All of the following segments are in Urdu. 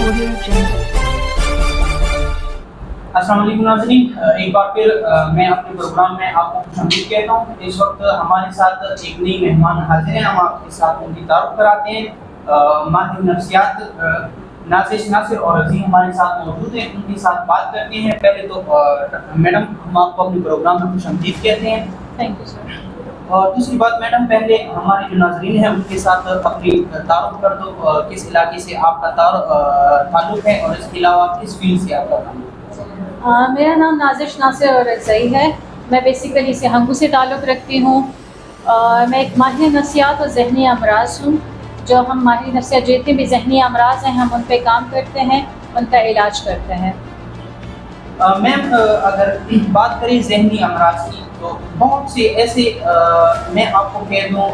السلام علیکم ناظرین، ایک بار پھر میں اپنے پروگرام میں آپ کو خوش آمدید کہتا ہوں۔ اس وقت ہمارے ساتھ ایک نئی مہمان حاضر ہیں، ہم آپ کے ساتھ ان کی تعارف کراتے ہیں۔ ماہر نفسیات نازش ناصر اور عظیم ہمارے ساتھ موجود ہیں، ان کے ساتھ بات کرتے ہیں۔ پہلے تو میڈم ہم آپ کو اپنے پروگرام میں خوش آمدید کہتے ہیں۔ Thank you sir. اور دوسری بات میڈم، پہلے ہمارے جو ناظرین ہیں ان کے ساتھ اپنی تعارف کر دو، کس علاقے سے آپ کا تعلق ہے اور اس کے علاوہ کس فیلڈ سے آپ کا تعلق ہے؟ میرا نام نازش ناصر اور رضائی ہے۔ میں بیسیکلی سہنگو سے تعلق رکھتی ہوں۔ میں ایک ماہر نفسیات اور ذہنی امراض ہوں۔ جو ہم ماہر نفسیات جتنے بھی ذہنی امراض ہیں ہم ان پہ کام کرتے ہیں، ان کا علاج کرتے ہیں۔ میم اگر بات کریں ذہنی امراض کی تو بہت سے ایسے میں آپ کو کہہ دوں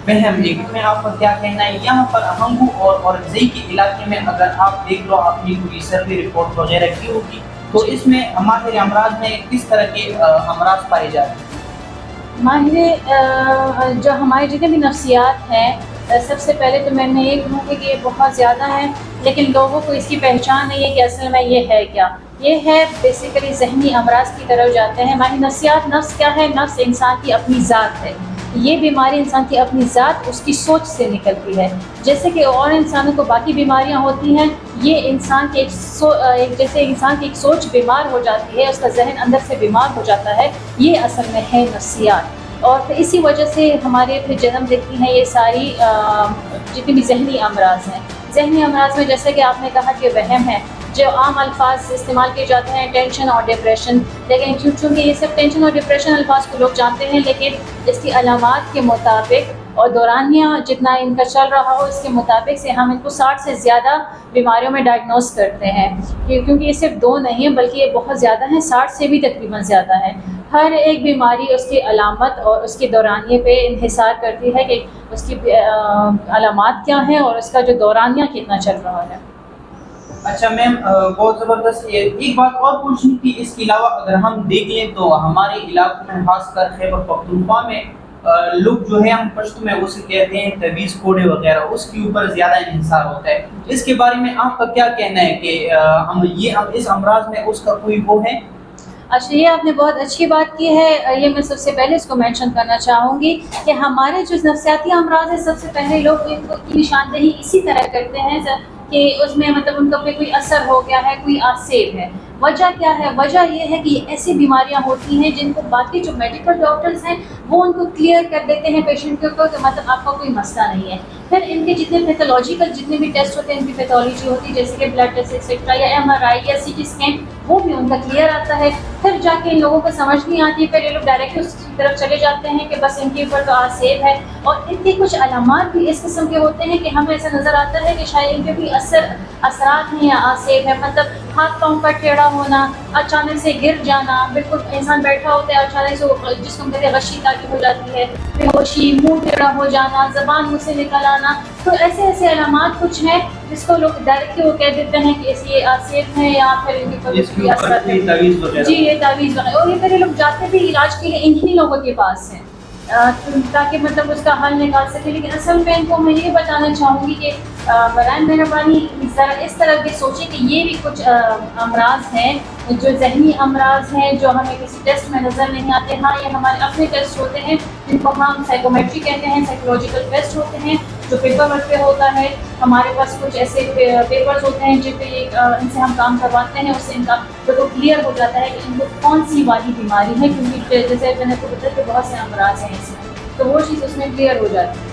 وہم، لیکن میں آپ کا کیا کہنا ہے یہاں پر ہنگو اور رضائی کے علاقے میں اگر آپ دیکھ لو آپ نے کوئی سروے رپورٹ وغیرہ کی ہوگی تو اس میں ماہر امراض میں کس طرح کے امراض پائے جاتے ہیں؟ ماہر جو ہمارے جتنے بھی نفسیات ہیں، سب سے پہلے تو میں یہ کہوں گی کہ یہ بہت زیادہ ہیں، لیکن لوگوں کو اس کی پہچان نہیں ہے کہ اصل میں یہ ہے کیا۔ یہ ہے بیسیکلی ذہنی امراض کی طرف جاتے ہیں۔ ماہر نفسیات نفس کیا ہے؟ نفس انسان کی اپنی ذات ہے۔ یہ بیماری انسان کی اپنی ذات اس کی سوچ سے نکلتی ہے۔ جیسے کہ اور انسانوں کو باقی بیماریاں ہوتی ہیں، یہ انسان کے جیسے انسان کی ایک سوچ بیمار ہو جاتی ہے، اس کا ذہن اندر سے بیمار ہو جاتا ہے، یہ اصل میں ہے نفسیات۔ اور پھر اسی وجہ سے ہمارے پھر جنم دیتی ہیں یہ ساری جتنی بھی ذہنی امراض ہیں۔ ذہنی امراض میں جیسے کہ آپ نے کہا کہ وہم ہے، جو عام الفاظ استعمال کیے جاتے ہیں ٹینشن اور ڈپریشن، لیکن چونکہ یہ سب ٹینشن اور ڈپریشن الفاظ کو لوگ جانتے ہیں، لیکن اس کی علامات کے مطابق اور دورانیہ جتنا ان کا چل رہا ہو اس کے مطابق سے ہم ان کو 60 سے زیادہ بیماریوں میں ڈائگنوز کرتے ہیں، کیونکہ یہ صرف 2 نہیں ہیں بلکہ یہ بہت زیادہ ہیں، 60 سے بھی تقریباً زیادہ ہیں۔ ہر ایک بیماری اس کی علامت اور اس کے دورانیے پہ انحصار کرتی ہے کہ اس کی علامات کیا ہیں اور اس کا جو دورانیہ کتنا چل رہا ہے۔ اچھا میم، بہت زبردست۔ ایک بات اور پوچھنی تھی، اس کے علاوہ اگر ہم دیکھ لیں تو ہمارے علاقوں میں خاص کر خیبر پختونخوا میں لوگ جو ہے ہم پشتو میں اسے کہتے ہیں تعویذ کوڑے وغیرہ، اس کے اوپر زیادہ انحصار ہوتا ہے۔ اس کے بارے میں آپ کا کیا کہنا ہے کہ اس امراض میں اس کا کوئی وہ ہے؟ اچھا، یہ آپ نے بہت اچھی بات کی ہے۔ یہ میں سب سے پہلے اس کو مینشن کرنا چاہوں گی کہ ہمارے جو نفسیاتی امراض ہیں سب سے پہلے لوگ ان کو نشاندہی اسی طرح کرتے ہیں کہ اس میں مطلب ان پہ کوئی اثر ہو گیا ہے، کوئی آسیب ہے۔ وجہ کیا ہے؟ وجہ یہ ہے کہ یہ ایسی بیماریاں ہوتی ہیں جن کو باقی جو میڈیکل ڈاکٹرز ہیں وہ ان کو کلیئر کر دیتے ہیں پیشنٹ کو کہ مطلب آپ کا کوئی مسئلہ نہیں ہے۔ پھر ان کے جتنے پیتھولوجیکل جتنے بھی ٹیسٹ ہوتے ہیں، ان کی پیتھولوجی ہوتی ہے جیسے کہ بلڈ ٹیسٹ ایکسیٹرا یا MRI یا CT اسکین، وہ بھی ان کا کلیئر آتا ہے۔ پھر جا کے ان لوگوں کو سمجھ نہیں آتی، پھر یہ لوگ ڈائریکٹلی اس کی طرف چلے جاتے ہیں کہ بس ان کے اوپر تو آسیب ہے۔ اور ان کے کچھ علامات بھی اس قسم کے ہوتے ہیں کہ ہمیں ایسا نظر آتا ہے کہ شاید ان کے بھی اثرات ہیں یا آسیب ہے، مطلب ہاتھ پاؤں کا ٹیڑھا ہونا، اچانک سے گر جانا، بالکل انسان بیٹھا ہوتا ہے اچانک سے جس کو کہتے ہیں غشی تاکہ ہو جاتی ہے، بے ہوشی، منہ ٹیڑھا ہو جانا، زبان منہ سے نکل آنا۔ تو ایسے علامات کچھ ہیں جس کو لوگ ڈائریکٹلی وہ کہہ دیتے ہیں کہ یہ آسیب ہے یا پھر ان کے کوئی اثر ہے۔ جی، یہ تعویذ وغیرہ، اور یہ پھر لوگ جاتے بھی علاج کے لیے انہی لوگوں کے پاس ہیں تاکہ مطلب اس کا حل نکال سکے۔ لیکن اصل میں ان کو میں یہ بتانا چاہوں گی کہ برائے مہربانی ذرا اس طرح بھی سوچیں کہ یہ بھی کچھ امراض ہیں جو ذہنی امراض ہیں جو ہمیں کسی ٹیسٹ میں نظر نہیں آتے۔ ہاں، یہ ہمارے اپنے ٹیسٹ ہوتے ہیں جن کو ہم سائیکومیٹری کہتے ہیں، سائیکولوجیکل ٹیسٹ ہوتے ہیں جو پیپر ورک پہ ہوتا ہے۔ ہمارے پاس کچھ ایسے پیپرز ہوتے ہیں جن پہ ان سے ہم کام کرواتے ہیں، اس سے ان کا بالکل کلیئر ہو جاتا ہے کہ ان کو کون سی والی بیماری ہے، کیونکہ جیسے میں نے کو بتایا کہ بہت سے امراض ہیں اس میں، تو وہ چیز اس میں کلیئر ہو جاتی ہے۔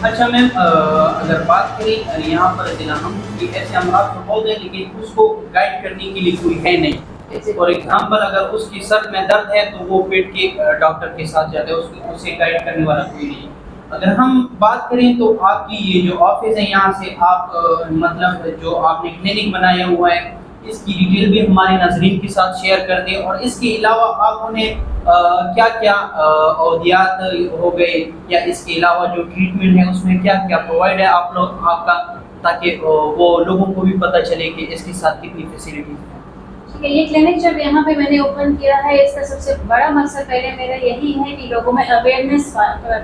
اچھا میم، اگر بات کریں یہاں پر ضلع ہم ایسے امراض تو بہت ہیں لیکن اس کو گائیڈ کرنے کے لیے کوئی ہے نہیں۔ فار ایگزامپل اگر اس کی سر میں درد ہے تو وہ پیٹ کے ڈاکٹر کے ساتھ جاتے ہیں، اسے گائیڈ کرنے والا کوئی نہیں۔ اگر ہم بات کریں تو آپ کی یہ جو آفس ہے یہاں سے آپ مطلب جو آپ نے کلینک بنایا ہوا ہے اس کی ڈیٹیل بھی ہمارے ناظرین کے ساتھ شیئر کر دیں، اور اس کے علاوہ آپ انہیں کیا کیا عہدیات ہو گئے یا اس کے علاوہ جو ٹریٹمنٹ ہے اس میں کیا کیا پرووائڈ ہے آپ کا، تاکہ وہ لوگوں کو بھی پتہ چلے کہ اس کے ساتھ کتنی فیسلٹیز ہیں۔ یہ کلینک جب یہاں پہ میں نے اوپن کیا ہے، اس کا سب سے بڑا مقصد پہلے میرا یہی ہے کہ لوگوں میں اویئرنیس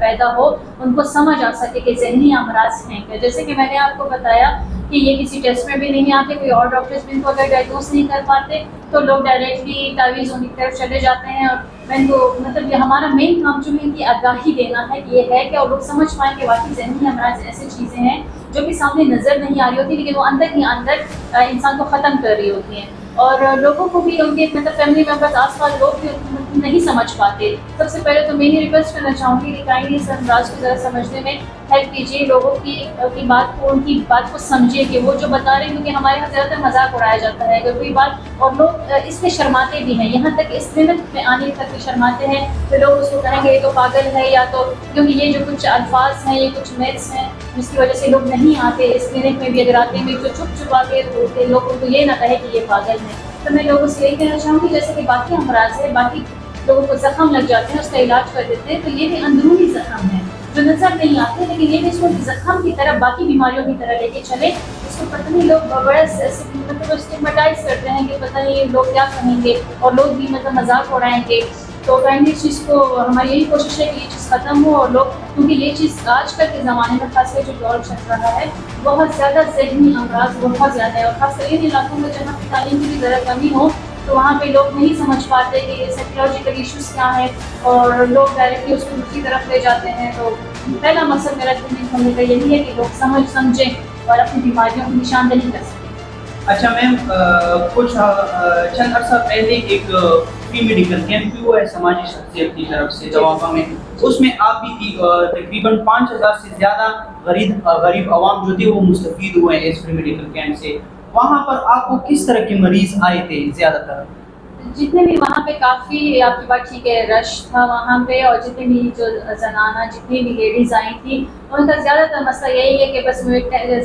پیدا ہو، ان کو سمجھ آ سکے کہ ذہنی امراض ہیں کیا. جیسے کہ میں نے آپ کو بتایا کہ یہ کسی ٹیسٹ میں بھی نہیں آتے، کوئی اور ڈاکٹرز بھی ان کو اگر ڈائگنوز نہیں کر پاتے تو لوگ ڈائریکٹلی تعویذ ان کی طرف چلے جاتے ہیں. اور میں کو مطلب یہ ہمارا مین کام جو ہے ان کی آگاہی دینا ہے کہ یہ ہے کہ اور لوگ سمجھ پائیں کہ واقعی ذہنی امراض ایسی چیزیں ہیں جو کہ سامنے نظر نہیں آ رہی ہوتی لیکن وہ اندر ہی اندر انسان کو ختم کر رہی ہوتی ہیں. اور لوگوں کو بھی ان کے مطلب فیملی ممبرس آس پاس لوگ بھی نہیں سمجھ پاتے. سب سے پہلے تو میں یہ ریکویسٹ کرنا چاہوں گی کہ کائنڈلی اس امراض کو ذرا سمجھنے میں ہیلپ کیجیے، لوگوں کی بات کو، ان کی بات کو سمجھیے کہ وہ جو بتا رہے ہیں، کیونکہ ہمارے یہاں زیادہ تر مذاق اڑایا جاتا ہے اگر کوئی بات، اور لوگ اس میں شرماتے بھی ہیں، یہاں تک اس کلینک میں آنے تک بھی شرماتے ہیں. تو لوگ اس کو کہیں گے یہ تو پاگل ہے، یا تو کیونکہ یہ جو کچھ الفاظ ہیں، یہ کچھ میتھس ہیں جس کی وجہ سے لوگ نہیں آتے اس کلینک میں بھی. اگر آتے ہیں جو چپ آ کے بولتے لوگوں کو یہ نہ کہے کہ یہ پاگل ہے. تو میں لوگوں سے یہی کہنا چاہوں گی جیسے کہ باقی امراض ہے، باقی لوگوں کو زخم لگ جاتے ہیں اس کا علاج کر دیتے ہیں، تو یہ بھی اندرونی زخم ہے جو نظر نہیں آتے، لیکن یہ بھی اس کو زخم کی طرح باقی بیماریوں کی طرح لے کے چلے. اس کو پتہ نہیں لوگ بڑا مطلب اسٹگماٹائز کرتے ہیں کہ پتہ نہیں لوگ کیا کہیں گے اور لوگ بھی مطلب مذاق اڑائیں گے. تو کائنڈلی اس چیز کو ہماری یہی کوشش ہے کہ یہ چیز ختم ہو. اور لوگ کیونکہ یہ چیز آج کل کے زمانے میں خاص کر جو دور چل رہا ہے بہت زیادہ ذہنی امراض بہت زیادہ ہے، اور خاص کر ان علاقوں میں جہاں پہ تعلیم کی بھی ذرا کمی ہو تو وہاں پہ لوگ نہیں سمجھ پاتے کہ یہ سائیکولوجیکل ایشوز کیا ہیں اور لوگ ڈائریکٹلی اس کو دوسری طرف لے جاتے ہیں. تو پہلا مقصد میرا کلینک کھولنے کا یہی ہے کہ لوگ سمجھیں اور اپنی بیماریوں کی نشاندہی کر سکیں. اچھا میم، کچھ چند عرصہ پہلے ایک فری میڈیکل کیمپ بھی ہوا ہے سماجی شخصیت کی طرف سے دوابہ میں، اس میں آپ بھی تھی. تقریباً 5000 سے زیادہ غریب عوام جو تھے وہ مستفید ہوئے ہیں اس فری میڈیکل کیمپ سے. وہاں پر آپ کو کس طرح کے مریض آئے تھے زیادہ تر؟ جتنے بھی وہاں پہ کافی آپ کی بات ٹھیک ہے رش تھا وہاں پہ، اور جتنے بھی جو زنانہ جتنی بھی لیڈیز آئی تھیں ان کا زیادہ تر مسئلہ یہی ہے کہ بس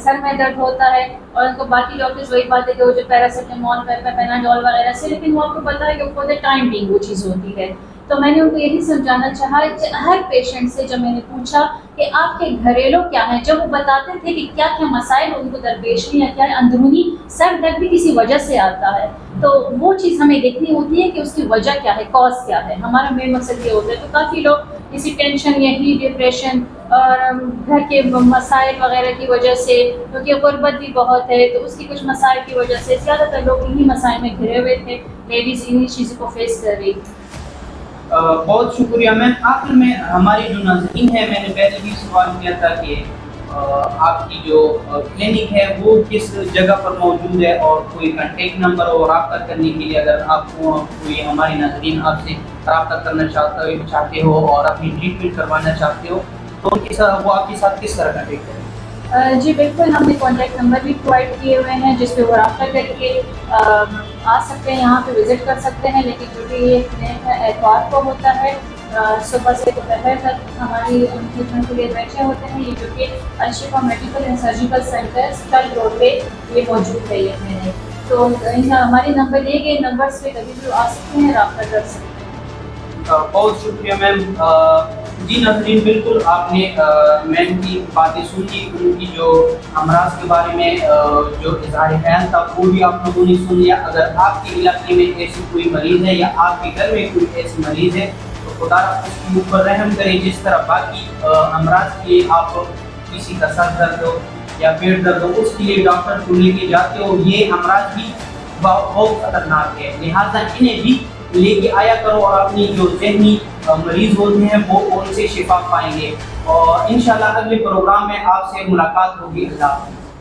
سر میں درد ہوتا ہے، اور ان کو باقی ڈاکٹرز وہی بات ہے کہ وہ جو پیراسیٹامول پیناڈول وغیرہ سے، لیکن وہ آپ کو پتا ہے کہ فور دا ٹائم بینگ وہ چیز ہوتی ہے. تو میں نے ان کو یہی سمجھانا چاہا ہر پیشنٹ سے جب میں نے پوچھا کہ آپ کے گھریلو کیا ہیں، جب وہ بتاتے تھے کہ کیا کیا مسائل ان کو درپیش ہیں یا کیا اندرونی سر درد بھی کسی وجہ سے آتا ہے، تو وہ چیز ہمیں دیکھنی ہوتی ہے کہ اس کی وجہ کیا ہے، کاز کیا ہے. ہمارا مین مقصد یہ ہوتا ہے. تو کافی لوگ اسی ٹینشن یہی ڈپریشن اور گھر کے مسائل وغیرہ کی وجہ سے، کیونکہ غربت بھی بہت ہے تو اس کی کچھ مسائل کی وجہ سے زیادہ تر لوگ انہی مسائل میں گھرے ہوئے تھے، لیڈیز انہی چیزوں کو فیس کر رہی. بہت شکریہ میم. آخر میں ہماری جو ناظرین ہے، میں نے پہلے بھی سوال کیا تھا کہ آپ کی جو کلینک ہے وہ کس جگہ پر موجود ہے اور کوئی کنٹیکٹ نمبر اور رابطہ کرنے کے لیے اگر آپ کو کوئی ہماری ناظرین آپ سے رابطہ کرنا چاہتے ہو اور اپنی ٹریٹمنٹ کروانا چاہتے ہو تو ان کے ساتھ وہ آپ کے ساتھ کس طرح کنٹیکٹ کریں؟ جی بالکل، ہم نے کانٹیکٹ نمبر بھی پرووائڈ کیے ہوئے ہیں جس پہ وہ رابطہ کر کے آ سکتے ہیں، یہاں پہ وزٹ کر سکتے ہیں. لیکن جو کہ یہ کلینک ہے اتوار کو ہوتا ہے صبح سے دوپہر تک ہماری ان کی خدمت کے لیے بیٹھے ہوتے ہیں. یہ جو کہ Alshifa medical and surgical centre کل روڈ پہ یہ موجود ہے یہ کلینک. تو ہمارے نمبر دیے گئے نمبرس پہ کبھی بھی آ سکتے ہیں، رابطہ کر سکتے ہیں. بہت شکریہ میم. جی ناظرین، بالکل آپ نے میم کی باتیں سنی، ان کی جو امراض کے بارے میں جو اظہار خیال تھا وہ بھی آپ لوگوں نے سن لیا. اگر آپ کے علاقے میں ایسی کوئی مریض ہے یا آپ کے گھر میں کوئی ایسی مریض ہے تو خدا اس کے اوپر رحم کرے. جس طرح باقی امراض کے آپ کسی کا سر درد ہو یا پیٹ درد ہو اس کے لیے ڈاکٹر کو لے کے جاتے ہو، یہ امراض بھی بہت خطرناک ہے، لہٰذا انہیں بھی لے کے آیا کرو اور اپنی جو ذہنی مریض ہوتے ہیں وہ ان سے شفا پائیں گے. اور انشاءاللہ اگلے پروگرام میں آپ سے ملاقات ہوگی. اللہ حافظ.